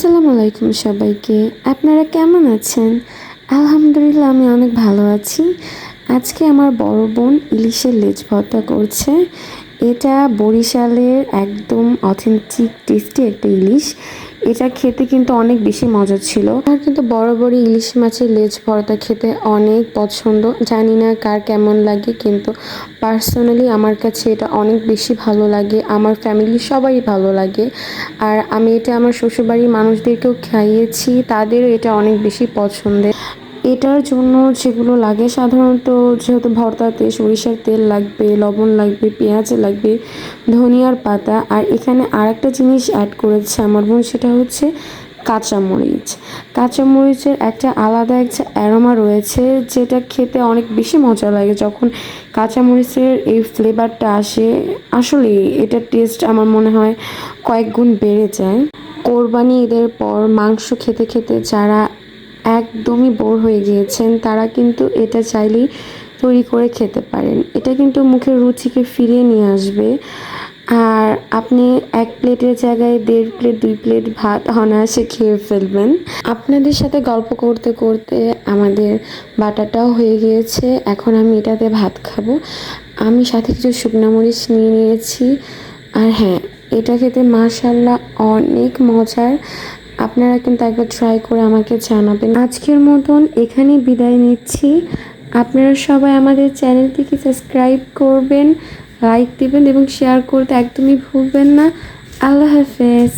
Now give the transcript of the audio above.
আসসালামু আলাইকুম সবাইকে। আপনারা কেমন আছেন? আলহামদুলিল্লাহ আমি অনেক ভালো আছি। আজকে আমার বড় বোন ইলিশের লেজ ভর্তা করছে। এটা বরিশালের একদম অথেন্টিক টেস্টি একটা ইলিশ। এটা খেতে কিন্তু অনেক বেশি মজা ছিল। আমার কিন্তু বরাবরই ইলিশ মাছের লেজ ভর্তা খেতে অনেক পছন্দ। জানি না কার কেমন লাগে, কিন্তু পার্সোনালি আমার কাছে এটা অনেক বেশি ভালো লাগে। আমার ফ্যামিলির সবারই ভালো লাগে। আর আমি এটা আমার শ্বশুরবাড়ির মানুষদেরকেও খাইয়েছি, তাদেরও এটা অনেক বেশি পছন্দের। এটার জন্য যেগুলো লাগে সাধারণত, যেহেতু ভর্তাতে সরিষার তেল লাগবে, লবণ লাগবে, পেঁয়াজ লাগবে, ধনিয়ার পাতা, আর এখানে আরেকটা জিনিস অ্যাড করেছে আমার বোন, সেটা হচ্ছে কাঁচামরিচ। কাঁচামরিচের একটা আলাদা একটা অ্যারোমা রয়েছে, যেটা খেতে অনেক বেশি মজা লাগে যখন কাঁচামরিচের এই ফ্লেভারটা আসে। আসলে এটার টেস্ট আমার মনে হয় কয়েক গুণ বেড়ে যায়। কোরবানি ঈদের পর মাংস খেতে খেতে যারা একদমই বোর হয়ে গিয়েছেন, তারা কিন্তু এটা চাইলেই তৈরি করে খেতে পারেন। এটা কিন্তু মুখের রুচিকে ফিরিয়ে নিয়ে আসবে। আর আপনি এক প্লেটের জায়গায় 1.5 প্লেট 2 প্লেট ভাত অনায়াসে খেয়ে ফেলবেন। আপনাদের সাথে গল্প করতে করতে আমাদের বাটাটাও হয়ে গিয়েছে। এখন আমি এটাতে ভাত খাবো। আমি সাথে কিছু শুকনো মরিচ নিয়ে নিয়েছি। আর হ্যাঁ, এটা খেতে মাশাআল্লাহ অনেক মজার। আপনারা কিন্তু একবার ট্রাই করে আমাকে জানাবেন। আজকের মতন এখানেই বিদায় নিচ্ছি। আপনারা সবাই আমাদের চ্যানেলটিকে সাবস্ক্রাইব করবেন, লাইক দিবেন এবং শেয়ার করতে একদমই ভুলবেন না। আল্লাহ হাফেজ।